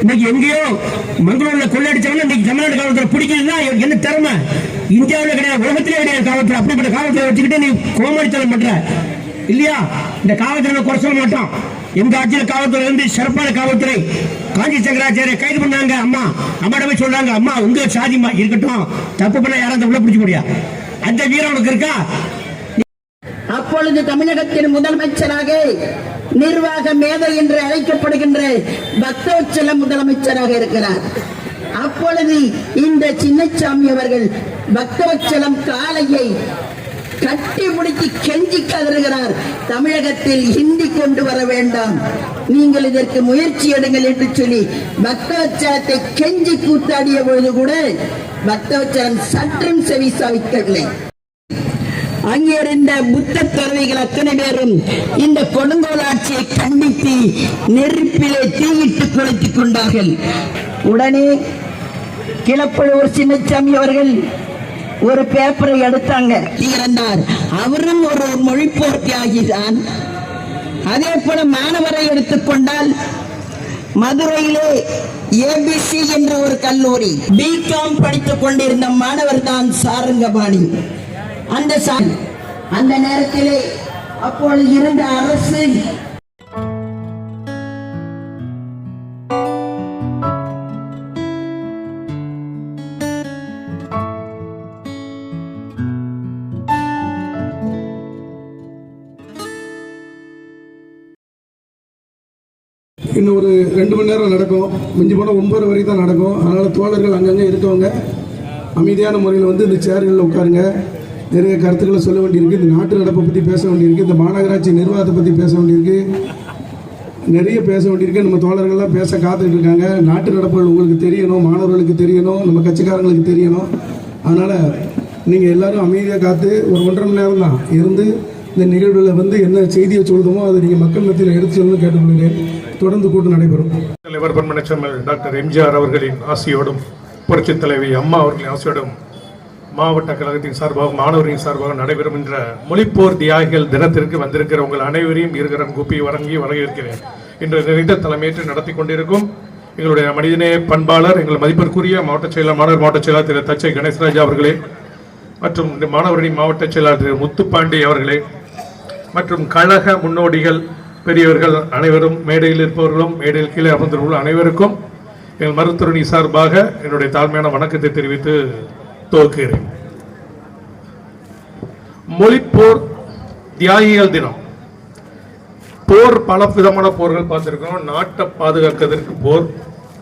இன்னைக்கு எங்கேயோ மங்களூர்ல கொள்ளடிச்சவன இன்னைக்கு தமிழ்நாடு காவல்துறை பிடிக்கிறதுனா என்ன திறமை? இந்தியாவில் கிடையாது, உலகத்திலே கிடையாது காவல்துறை. அப்படிப்பட்ட காவல்துறை வச்சுக்கிட்டு நீ கோமாளித்தனம் பண்ற இல்லையா? இந்த காவல்துறை குறை சொல்ல மாட்டோம். எங்க ஆட்சியில் காவல்துறை வந்து சிறப்பான காவல்துறை. காஞ்சி சங்கராச்சாரிய கைது பண்ணாங்க. அம்மாட்ட போய் சொல்றாங்க, அம்மா உங்க சாதிமா இருக்கட்டும், தப்பு பண்ண யாரும் உள்ள பிடிக்க முடியாது. அந்த வீரம் உனக்கு இருக்கா? அப்பொழுது தமிழகத்தின் முதலமைச்சராக நிர்வாக மேதை என்று அழைக்கப்படுகின்ற பக்தவச்சலம் முதலமைச்சராக இருக்கிறார். அப்பொழுது இந்த சின்னசாமி அவர்கள் பக்தவச்சலம் காலையை கட்டி முடித்து கெஞ்சி கதறுகிறார், தமிழகத்தில் ஹிந்தி கொண்டு வர வேண்டாம், நீங்கள் இதற்கு முயற்சி எடுங்கள் என்று சொல்லி பக்தவச்சலத்தை கெஞ்சி கூத்தாடிய பொழுது கூட பக்தவச்சலம் சற்றும் செவி சாய்க்கவில்லை. அங்கிருந்த புத்த துறவிகள் அத்தனை பேரும் இந்த கொடுங்கோல் ஆட்சியை கண்டித்து நெருப்பிலே தீயிட்டு குளித்துக் கொண்டார்கள். உடனே கிளப்பழுவூர் சின்னசாமி அவர்கள் ஒரு பேப்பரை எடுத்தாங்க, இருந்தார். அவரும் ஒரு மொழிப்போர் தியாகிதான். அதே போல மாணவரை எடுத்துக்கொண்டால் மதுரையிலே ஏபிசி என்ற ஒரு கல்லூரி பிகாம் படித்துக் கொண்டிருந்த மாணவர் தான் சாரங்கபாணி. அந்த நேரத்திலே அப்பொழுது இருந்த அரசு இன்னும் ஒரு 2 மணி நேரம் நடக்கும். மிஞ்சி போனால் 9 வரைக்கும் தான் நடக்கும். அதனால் தோழர்கள் அங்கங்கே இருக்கவங்க அமைதியான முறையில் வந்து இந்த சேர்களில் உட்காருங்க. நிறைய கருத்துக்களை சொல்ல வேண்டியிருக்கு. இந்த நாட்டு நடப்பை பற்றி பேச வேண்டியிருக்கு. இந்த மாநகராட்சி நிர்வாகத்தை பற்றி பேச வேண்டியிருக்கு. நிறைய பேச வேண்டியிருக்கு. நம்ம தோழர்கள்லாம் பேச காத்துக்கிட்டு இருக்காங்க. நாட்டு நடப்புகள் உங்களுக்கு தெரியணும், மாணவர்களுக்கு தெரியணும், நம்ம கட்சிக்காரங்களுக்கு தெரியணும். அதனால் நீங்கள் எல்லோரும் அமைதியாக காத்து ஒரு 1.5 மணி நேரம் தான் இருந்து இந்த நிகழ்வில் வந்து என்ன செய்தியை சொல்லுதோமோ அதை நீங்கள் மக்கள் மத்தியில் எடுத்து சொல்லணும்னு கேட்டுக்கொள்கிறேன். தொடர்ந்து கூட்டம் நடைபெறும். தலைவர் பன்மனச்செம்மல் டாக்டர் எம்ஜிஆர் அவர்களின் ஆசியோடும் புரட்சித் தலைவி அம்மா அவர்களின் ஆசியோடும் மாவட்ட கழகத்தின் சார்பாக மாணவரின் சார்பாக நடைபெறும் என்ற மொழிப்போர் தியாகிகள் தினத்திற்கு வந்திருக்கிற உங்கள் அனைவரையும் இருகரம் கூப்பி வழங்கி வரவேற்கிறேன். இன்று நிறைந்த தலைமையேற்று நடத்தி கொண்டிருக்கும் எங்களுடைய மனிதநேய பண்பாளர், எங்கள் மதிப்பிற்குரிய மாவட்ட செயலாளர், மாணவர் மாவட்ட செயலாளர் திரு தச்சை கணேசராஜா அவர்களே, மற்றும் மாணவரின் மாவட்ட செயலாளர் திரு முத்துப்பாண்டி அவர்களே, மற்றும் கழக முன்னோடிகள் பெரியவர்கள் அனைவரும், மேடையில் இருப்பவர்களும் மேடையில் கீழே அமர்ந்திருப்பவர்கள் அனைவருக்கும் எங்கள் மருத்துவரணி சார்பாக என்னுடைய தாழ்மையான வணக்கத்தை தெரிவித்து துவக்குகிறேன். மொழிப்போர் தியாகிகள் தினம். போர் பல விதமான போர்கள் பார்த்திருக்கோம். நாட்டை பாதுகாப்பதற்கு போர்,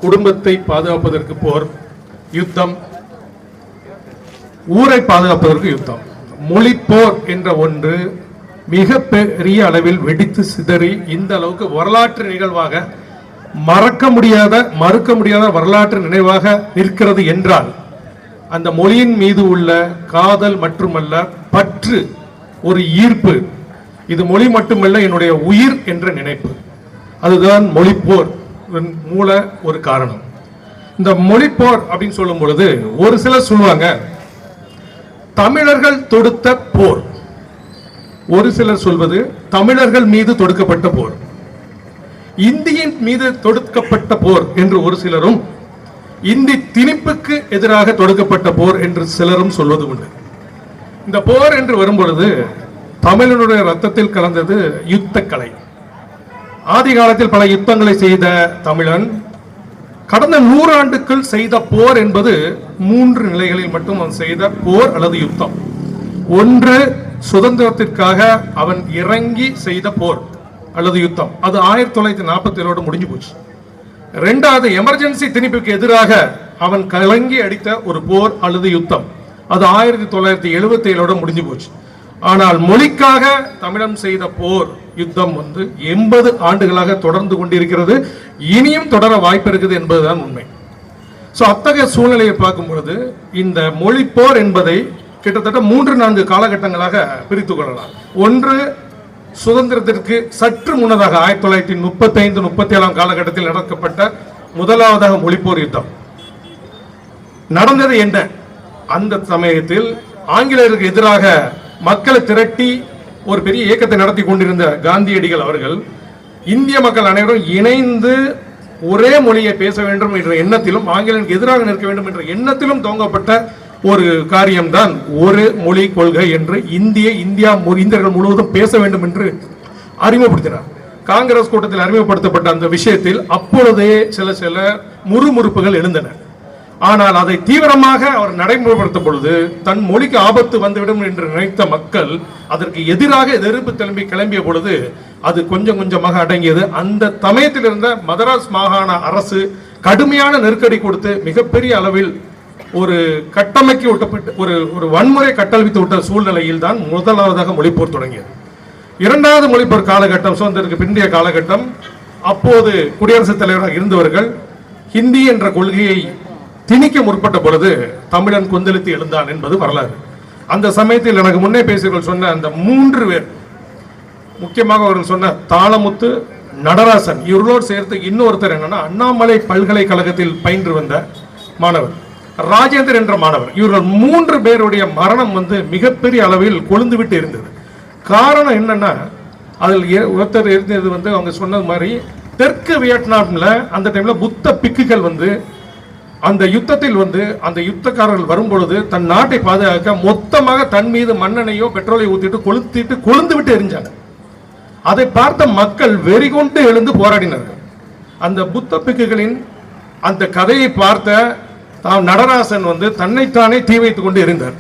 குடும்பத்தை பாதுகாப்பதற்கு போர், யுத்தம், ஊரை பாதுகாப்பதற்கு யுத்தம். மொழிப்போர் என்ற ஒன்று மிக பெரிய அளவில் வெடித்து சிதறி இந்த அளவுக்கு வரலாற்று நிகழ்வாக மறக்க முடியாத வரலாற்று நினைவாக நிற்கிறது என்றால் அந்த மொழியின் மீது உள்ள காதல் மட்டுமல்ல, பற்று, ஒரு ஈர்ப்பு. இது மொழி மட்டுமல்ல, என்னுடைய உயிர் என்ற நினைப்பு. அதுதான் மொழிப்போர் மூல ஒரு காரணம். இந்த மொழிப்போர் அப்படின்னு சொல்லும் பொழுது ஒரு சிலர் சொல்லுவாங்க தமிழர்கள் தொடுத்த போர், ஒரு சிலர் சொல்வது தமிழர்கள் மீது தொடுக்கப்பட்ட போர், இந்தியின் மீது தொடுக்கப்பட்ட போர் என்று ஒரு சிலரும், இந்தி திணிப்புக்கு எதிராக தொடுக்கப்பட்ட போர் என்று சிலரும் சொல்வது உண்டு. இந்த போர் என்று வரும்பொழுது தமிழனுடைய ரத்தத்தில் கலந்தது யுத்த கலை. ஆதி காலத்தில் பல யுத்தங்களை செய்த தமிழன் கடந்த 100 ஆண்டுகள் செய்த போர் என்பது 3 நிலைகளில் மட்டும் அவன் செய்த போர் அல்லது யுத்தம். ஒன்று, சுதந்திரத்திற்காக அவன் இறங்கி செய்த போர் அல்லது யுத்தம், அது 1947 முடிஞ்சு போச்சு. 2வது, எமர்ஜென்சி திணிப்புக்கு எதிராக அவன் கலங்கி அடித்த ஒரு போர் அல்லது யுத்தம், அது 1977 முடிஞ்சு போச்சு. ஆனால் மொழிக்காக தமிழன் செய்த போர் யுத்தம் 80 ஆண்டுகளாக தொடர்ந்து கொண்டிருக்கிறது, இனியும் தொடர வாய்ப்பு இருக்குது என்பதுதான் உண்மை. அத்தகைய சூழ்நிலையை பார்க்கும் பொழுது இந்த மொழி போர் என்பதை கிட்டத்தட்ட 3-4 காலகட்டங்களாக பிரித்துக் கொள்ளலாம். ஒன்று, சுதந்திரத்திற்கு சற்று முன்னதாக 1935-37 காலகட்டத்தில் நடக்கப்பட்ட முதலாவதாக மொழிப்போர் யுத்தம் நடந்தது. என்ன, அந்த சமயத்தில் ஆங்கிலேயருக்கு எதிராக மக்களை திரட்டி ஒரு பெரிய இயக்கத்தை நடத்தி கொண்டிருந்த காந்தியடிகள் அவர்கள் இந்திய மக்கள் அனைவரும் இணைந்து ஒரே மொழியை பேச வேண்டும் என்ற எண்ணத்திலும் ஆங்கிலனுக்கு எதிராக நிற்க வேண்டும் என்ற எண்ணத்திலும் துவங்கப்பட்ட ஒரு காரியம்தான் ஒரு மொழி கொள்கை என்று இந்தியர்கள் முழுவதும் பேச வேண்டும் என்று அறிமுகப்படுத்தினார். காங்கிரஸ் கூட்டத்தில் அறிமுகப்படுத்தப்பட்ட அந்த விஷயத்தில் அப்பொழுதே சில முறுமுறுப்புகள் எழுந்தன. ஆனால் அதை தீவிரமாக அவர் நடைமுறைப்படுத்தும் பொழுது தன் மொழிக்கு ஆபத்து வந்துவிடும் என்று நினைத்த மக்கள் அதற்கு எதிராக எதிர்ப்பு கிளம்பிய பொழுது அது கொஞ்சம் கொஞ்சமாக அடங்கியது. அந்த சமயத்தில் இருந்த மதராஸ் மாகாண அரசு கடுமையான நெருக்கடி கொடுத்து மிகப்பெரிய அளவில் ஒரு கட்டமைக்க விட்டப்பட்டு ஒரு வன்முறை கட்டமைத்து விட்ட சூழ்நிலையில் தான் முதலாவதாக மொழிப்போர் தொடங்கியது. இரண்டாவது மொழிப்போர் காலகட்டம் சுதந்திரத்துக்கு பிந்தைய காலகட்டம். அப்போது குடியரசுத் தலைவராக இருந்தவர்கள் ஹிந்தி என்ற கொள்கையை திணிக்க முற்பட்ட பொழுது தமிழன் கொந்தளித்து எழுந்தான் என்பது வரலாறு. அந்த சமயத்தில் எனக்கு முன்னே பேசியவர்கள் சொன்ன அந்த 3 பேர், முக்கியமாக அவர்கள் சொன்ன தாளமுத்து, நடராசன், இவர்களோடு சேர்த்து இன்னொருத்தர் என்னன்னா அண்ணாமலை பல்கலைக்கழகத்தில் பயின்று வந்த மாணவர் ராஜேந்திரன் என்ற மாணவர். இவர்கள் 3 பேருடைய மரணம் மிகப்பெரிய அளவில் கொழுந்து விட்டு இருந்தது. காரணம் என்னன்னா அதில் ஒருத்தர் இருந்தது அவங்க சொன்னது மாதிரி தெற்கு வியட்நாம்ல அந்த டைம்ல புத்த பிக்குகள் அந்த யுத்தத்தில் அந்த யுத்தக்காரர்கள் வரும்பொழுது தன் நாட்டை பாதுகாக்க மொத்தமாக தன் மீது மண்ணெண்ணையோ பெட்ரோலை ஊத்திட்டு கொழுந்து விட்டு எரிஞ்சாங்க. அதை பார்த்த மக்கள் வெறிகொண்டு எழுந்து போராடினார்கள். அந்த புத்த பிக்குகளின் அந்த கதையை பார்த்த நடராசன் தன்னைத்தானே தீ வைத்துக் கொண்டு எரிந்தார்.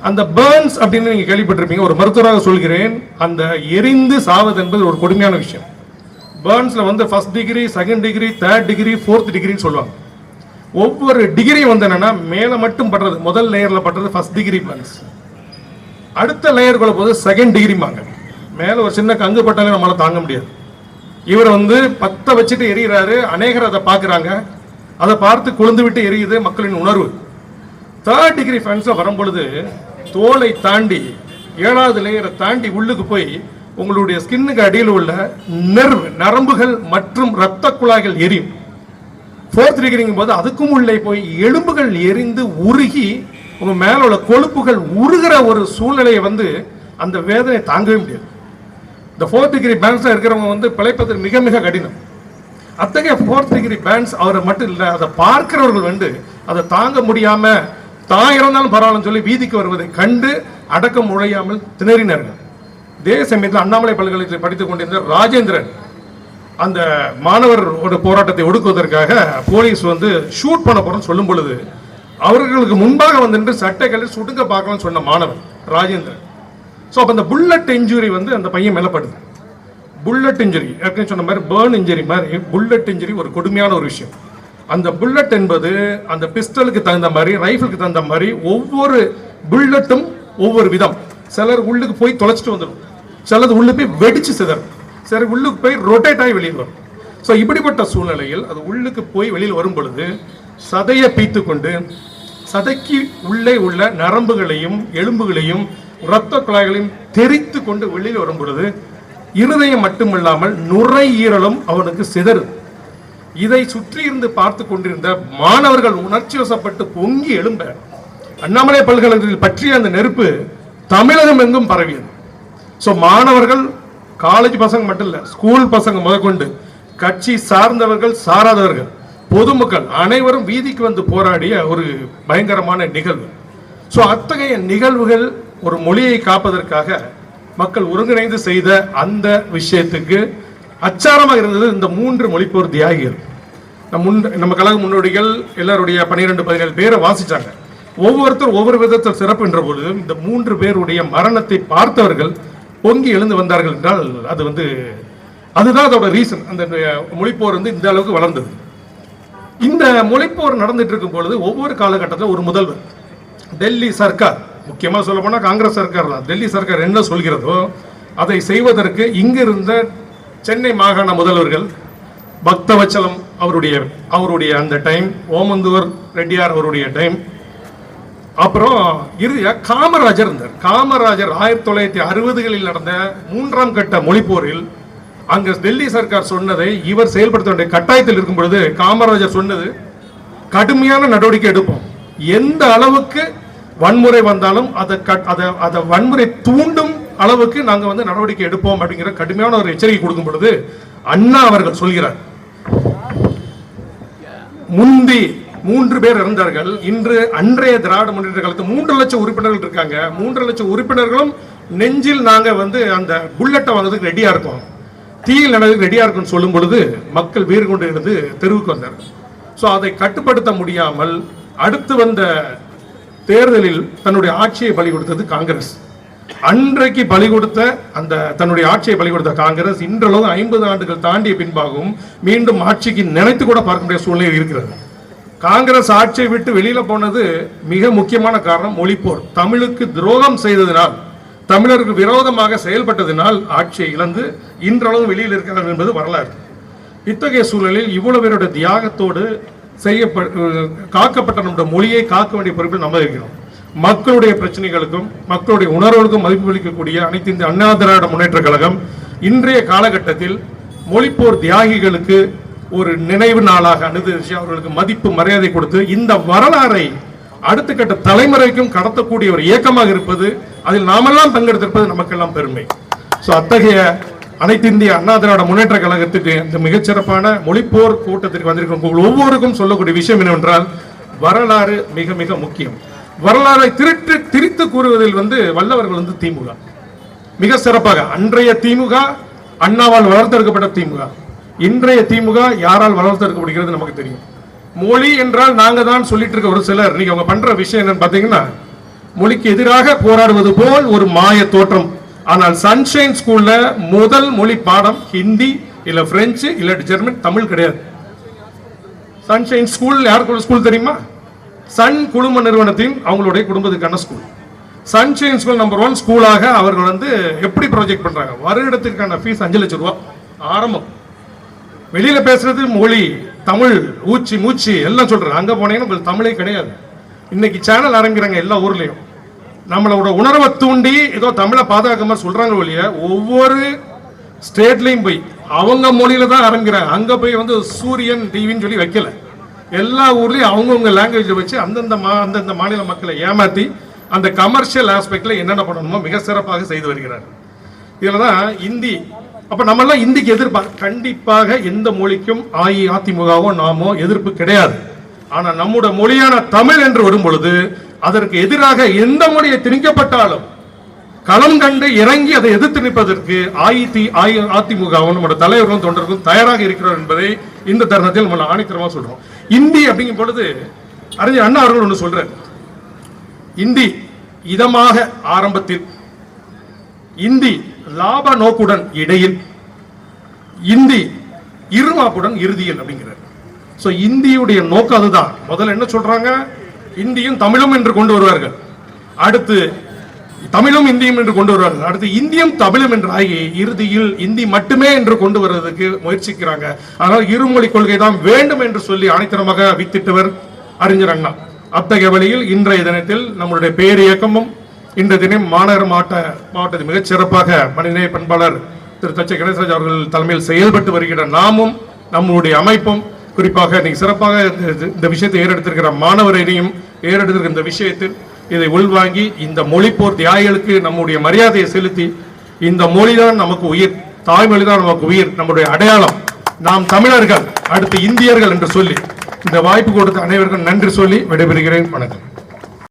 அந்த பர்ன்ஸ் அப்படின்னு நீங்க கேள்விப்பட்டிருப்பீங்க. ஒரு மருத்துவராக சொல்கிறேன், அந்த எரிந்து சாவது என்பது ஒரு கொடுமையான விஷயம். பர்ன்ஸ்ல first degree, second degree, third degree, fourth டிகிரின்னு சொல்லுவாங்க. ஒவ்வொரு டிகிரியும் என்னன்னா மேல மட்டும் படுறது, முதல் லேயர்ல படுறது ஃபர்ஸ்ட் டிகிரி பர்ன்ஸ். அடுத்த லேயர் கொள்ள போது செகண்ட் டிகிரிமாங்க. மேல ஒரு சின்ன கங்கு பட்டாலே நம்மளால தாங்க முடியாது. இவர் பத்த வச்சுட்டு எரியிறாரு. அநேகர் அதை பார்க்குறாங்க. அதை பார்த்து கொழுந்து விட்டு எரியுது மக்களின் உணர்வு. தேர்ட் டிகிரி பர்ன்ஸ்ல வரும்பொழுது தோலை தாண்டி 7வது லேயரை தாண்டி உள்ளுக்கு போய் உங்களுடைய ஸ்கின்னுக்கு அடியில் உள்ள நரம்புகள் மற்றும் இரத்த குழாய்கள் எரியும். 4th டிகிரிங்கும் போது அதுக்கும் உள்ளே போய் எலும்புகள் எரிந்து உருகி உங்க மேல உள்ள கொழுப்புகள் உருகிற ஒரு சூழ்நிலையை அந்த வேதனை தாங்கவே முடியாது. இந்த 4th டிகிரி பேண்ட்ஸ்ல இருக்கிறவங்க பிழைப்பது மிக மிக கடினம். அத்தகைய 4th டிகிரி பேண்ட்ஸ் அவரை மட்டும் இல்லை, அதை பார்க்கிறவர்கள் அதை தாங்க முடியாம தான் இறந்தாலும் பரவாயில்லன்னு சொல்லி வீதிக்கு வருவதை கண்டு அடக்க முடியாமல் திணறினார்கள். இதே சமயத்தில் அண்ணாமலை பல்கலைக்கழகத்தில் படித்துக் கொண்டிருந்த ராஜேந்திரன் அந்த மாணவரோட போராட்டத்தை ஒடுக்குவதற்காக போலீஸ் ஷூட் பண்ண போறோம்னு சொல்லும் பொழுது அவர்களுக்கு முன்பாக நின்று சட்டைகளை சுடுங்க பார்க்கலாம்னு சொன்ன மாணவர் ராஜேந்திரன். ஸோ அப்போ அந்த புல்லட் இன்ஜுரி அந்த பையன் மேலப்படுது. புல்லட் இன்ஜுரி ஏற்கனவே சொன்ன மாதிரி பேர்ன் இன்ஜுரி மாதிரி புல்லட் இன்ஜுரி ஒரு கொடுமையான ஒரு விஷயம். அந்த புல்லட் என்பது அந்த பிஸ்டலுக்கு தகுந்த மாதிரி, ரைஃபிளுக்கு தகுந்த மாதிரி ஒவ்வொரு புல்லட்டும் ஒவ்வொரு விதம். சிலர் உள்ளுக்கு போய் தொலைச்சிட்டு வந்துடும், சிலது உள்ளு போய் வெடிச்சு சிதறும், சரி உள்ளுக்கு போய் ரொட்டேட் ஆகி வெளியில் வரும். ஸோ இப்படிப்பட்ட சூழ்நிலையில் அது உள்ளுக்கு போய் வெளியில் வரும் பொழுது சதையை பீத்து கொண்டு சதைக்கு உள்ளே உள்ள நரம்புகளையும் எலும்புகளையும் இரத்த குழாய்களையும் தெரித்து கொண்டு வெளியில் வரும் பொழுது இருதயம் மட்டுமில்லாமல் நுரையீரலும் அவனுக்கு சிதறு. இதை சுற்றி இருந்து பார்த்து கொண்டிருந்த மாணவர்கள் உணர்ச்சி வசப்பட்டு பொங்கி எழும்ப அண்ணாமலை பல்கலைக்கழகத்தில் பற்றிய அந்த நெருப்பு தமிழகம் எங்கும் பரவியது. ஸோ மாணவர்கள், காலேஜ் பசங்க மட்டும் இல்ல, ஸ்கூல் பசங்க முதற்கொண்டு கட்சி சார்ந்தவர்கள் சாராதவர்கள் பொதுமக்கள் அனைவரும் வீதிக்கு போராடிய ஒரு பயங்கரமான நிகழ்வு. ஸோ அத்தகைய நிகழ்வுகள் ஒரு மொழியை காப்பதற்காக மக்கள் ஒருங்கிணைந்து செய்த அந்த விஷயத்துக்கு அச்சாரமாக இருந்தது இந்த 3 மொழிப்போர் தியாகிகள். நம்ம கழக முன்னோடிகள் எல்லாருடைய 12-17 பேரை வாசிச்சாங்க. ஒவ்வொருத்தர் ஒவ்வொரு விதத்தில் சிறப்பு என்ற பொழுது இந்த 3 பேருடைய மரணத்தை பார்த்தவர்கள் பொங்கி எழுந்து வந்தார்கள் என்றால் அது அதுதான் அதோட ரீசன். அந்த மொழிப்போர் இந்த அளவுக்கு வளர்ந்தது. இந்த மொழிப்போர் நடந்துட்டு இருக்கும் பொழுது ஒவ்வொரு காலகட்டத்தில் ஒரு முதல்வர், டெல்லி சர்க்கார், முக்கியமாக சொல்ல போனால் காங்கிரஸ் சர்க்கார் தான், டெல்லி சர்க்கார் என்ன சொல்கிறதோ அதை செய்வதற்கு இங்கிருந்த சென்னை மாகாண முதல்வர்கள் பக்தவச்சலம் அவருடைய அந்த டைம், ஓமந்தூர் ரெட்டியார் அவருடைய டைம், அப்புறம் இறுதியாக காமராஜர் இருந்தார். காமராஜர் 1960களில் நடந்த 3ஆம் கட்ட மொழிப்போரில் அங்க டெல்லி சர்க்கார் சொன்னதை இவர் செயல்படுத்த வேண்டிய கட்டாயத்தில் இருக்கும் பொழுது காமராஜர் சொன்னது, கடுமையான நடவடிக்கை எடுப்போம், எந்த அளவுக்கு வன்முறை வந்தாலும் அதை வன்முறை தூண்டும் அளவுக்கு நாங்க நடவடிக்கை எடுப்போம் அப்படிங்கிற கடுமையான ஒரு எச்சரிக்கை கொடுக்கும் பொழுது அண்ணா அவர்கள் சொல்கிறார், முந்தி 3 பேர் இருந்தார்கள். இன்று அன்றைய திராவிட முன்னேற்ற கழகத்தில் 3 லட்சம் உறுப்பினர்கள் இருக்காங்க. 3 லட்சம் உறுப்பினர்களும் நெஞ்சில் நாங்க அந்த புல்லட்டை வாங்குறதுக்கு ரெடியா இருக்கோம், தீயில் நடக்கிறதுக்கு ரெடியா இருக்கும்னு சொல்லும் பொழுது மக்கள் வீறு கொண்டு இருந்து தெருவுக்கு வந்தார். ஸோ அதை கட்டுப்படுத்த முடியாமல் அடுத்து வந்த தேர்தலில் தன்னுடைய ஆட்சியை பலி கொடுத்தது காங்கிரஸ். அன்றைக்கு பலி கொடுத்த தன்னுடைய ஆட்சியை பலி கொடுத்த காங்கிரஸ் இன்றளவு 50 ஆண்டுகள் தாண்டிய பின்பாகவும் மீண்டும் ஆட்சிக்கு நினைத்து கூட பார்க்க முடியாத சூழ்நிலை இருக்கிறது. காங்கிரஸ் ஆட்சியை விட்டு வெளியில போனது மிக முக்கியமான காரணம் மொழிப்போர். தமிழுக்கு துரோகம் செய்ததினால், தமிழருக்கு விரோதமாக செயல்பட்டதினால் ஆட்சியை இழந்து இன்றளவு வெளியில் இருக்கிறார் என்பது வரலாறு. இத்தகைய சூழலில் இவ்வளவு பேருடைய தியாகத்தோடு காக்கப்பட்ட நம்முடைய மொழியை காக்க வேண்டிய பொறுப்பில் நம்ம இருக்கிறோம். மக்களுடைய பிரச்சனைகளுக்கும் மக்களுடைய உணர்வுகளுக்கும் மதிப்பு அளிக்கக்கூடிய அனைத்து இந்திய அண்ணா திராவிட முன்னேற்ற கழகம் இன்றைய காலகட்டத்தில் மொழிப்போர் தியாகிகளுக்கு ஒரு நினைவு நாளாக அனுசரித்து அவர்களுக்கு மதிப்பு மரியாதை கொடுத்து இந்த வரலாறை அடுத்த கட்ட தலைமுறைக்கும் கடத்தக்கூடிய ஒரு இயக்கமாக இருப்பது, அதில் நாமெல்லாம் பங்கெடுத்திருப்பது நமக்கெல்லாம் பெருமை. அத்தகைய அனைத்து இந்திய அண்ணா திராவிட முன்னேற்ற கழகத்துக்கு இந்த மிகச்சிறப்பான மொழிப்போர் கூட்டத்திற்கு வந்திருக்கும் ஒவ்வொருக்கும் சொல்லக்கூடிய விஷயம் என்னவென்றால், வரலாறு மிக மிக முக்கியம். வரலாறை திரித்து கூறுவதில் வல்லவர்கள் திமுக மிக சிறப்பாக. அன்றைய திமுக அண்ணாவால் வளர்த்தெடுக்கப்பட்ட திமுக, இன்றைய திமுக யாரால் வளர்த்தெடுக்கப்படுகிறது நமக்கு தெரியும். மொழி என்றால் நாங்க தான் சொல்லிட்டு இருக்க ஒரு சிலர் நீங்க அவங்க பண்ற விஷயம் என்னன்னு பாத்தீங்கன்னா, மொழிக்கு எதிராக போராடுவது போல் ஒரு மாய தோற்றம். ஆனால் சன்ஷைன் ஸ்கூல்ல முதல் மொழி பாடம் ஹிந்தி, இல்ல பிரெஞ்சு, இல்ல ஜெர்மன், தமிழ் கிடையாது. சன்ஷைன் ஸ்கூல் யாருக்கு ஸ்கூல் தெரியுமா? சன் குழும நிறுவனத்தின் அவங்களுடைய குடும்பத்துக்கான ஸ்கூல். சன்ஷைன் ஸ்கூல் நம்பர் 1 ஸ்கூலாக அவர்கள் எப்படி ப்ராஜெக்ட் பண்றாங்க? வருடத்திற்கான ஃபீஸ் 5 லட்சம் ரூபாய் ஆரம்பம். வெளியில பேசுறது மொழி, தமிழ், ஊச்சி மூச்சு எல்லாம் சொல்றாங்க. அங்க போனீங்கன்னா உங்களுக்கு தமிழே கிடையாது. இன்னைக்கு சேனல் ஆரம்பிக்கிறாங்க எல்லா ஊர்லயும். நம்மளோட உணர்வை தூண்டி ஏதோ தமிழை பாதுகாக்க சொல்றாங்க ஒழிய, ஒவ்வொரு ஸ்டேட்லயும் போய் அவங்க மொழியில தான் ஆரம்பிக்கிறாங்க. அங்க போய் சூரியன் டிவின்னு சொல்லி வைக்கல. எல்லா ஊர்லயும் அவங்கவுங்க லாங்குவேஜ் வச்சு அந்தந்த மாநில மக்களை ஏமாத்தி அந்த கமர்ஷியல் ஆஸ்பெக்ட்ல என்னென்ன பண்ணணுமோ மிக சிறப்பாக செய்து வருகிறார். இதுலதான் இந்தி. அப்ப நம்ம எல்லாம் இந்திக்கு கண்டிப்பாக எந்த மொழிக்கும் அஇஅதிமுகவோ நாமோ எதிர்ப்பு கிடையாது. ஆனா நம்முடைய மொழியான தமிழ் என்று வரும் பொழுது அதற்கு எதிராக எந்த மொழியை திணிக்கப்பட்டாலும் களம் கண்டு இறங்கி அதை எதிர்த்து நிற்பதற்கு அஇஅதிமுகவும் நம்முடைய தலைவர்களும் தொண்டர்களும் தயாராக இருக்கிறார் என்பதை இந்த தருணத்தில் நம்ம ஆணித்தரமா சொல்றோம். இந்தி அப்படிங்கும் பொழுது அறிஞர் அண்ணா அவர்கள் ஒன்று சொல்றார். இந்தி இதமாக ஆரம்பத்தில், இந்தி லாப நோக்குடன் இடையில், இந்தி இருமாப்புடன் இறுதியில் அப்படிங்கிறார். இந்தியுடைய நோக்கம் அதுதான். முதல்ல என்ன சொல்றாங்க? இந்தியும் தமிழும் என்று கொண்டு வருவார்கள். அடுத்து தமிழும் இந்தியும் என்று கொண்டு வருவார்கள். அடுத்து இந்தியும் தமிழும் என்று ஆகி இறுதியில் இந்தி மட்டுமே என்று கொண்டு வருவதற்கு முயற்சிக்கிறாங்க. ஆனால் இருமொழி கொள்கை தான் வேண்டும் என்று சொல்லி அனைத்தரமாக வித்திட்டவர் அறிஞர் அண்ணா. அத்தகைய வழியில் இன்றைய தினத்தில் நம்முடைய பேர் இயக்கமும் இந்த தினம் மாநகர மாவட்டத்தில் மிகச் சிறப்பாக மனிதநேய பண்பாளர் திரு தச்சை கணேசராஜ் அவர்கள் தலைமையில் செயல்பட்டு வருகிற நாமும் நம்முடைய அமைப்பும் குறிப்பாக இன்னைக்கு சிறப்பாக இந்த விஷயத்தை ஏறெடுத்திருக்கிற மாணவரையும் ஏறெடுத்திருக்கிற இந்த விஷயத்தில் இதை உள்வாங்கி இந்த மொழிப்போர் தியாகிகளுக்கு நம்முடைய மரியாதையை செலுத்தி, இந்த மொழிதான் நமக்கு உயிர், தாய்மொழி தான் நமக்கு உயிர், நம்முடைய அடையாளம், நாம் தமிழர்கள் அடுத்து இந்தியர்கள் என்று சொல்லி இந்த வாய்ப்பு கொடுத்த அனைவருக்கும் நன்றி சொல்லி விடைபெறுகிறேன். வணக்கம்.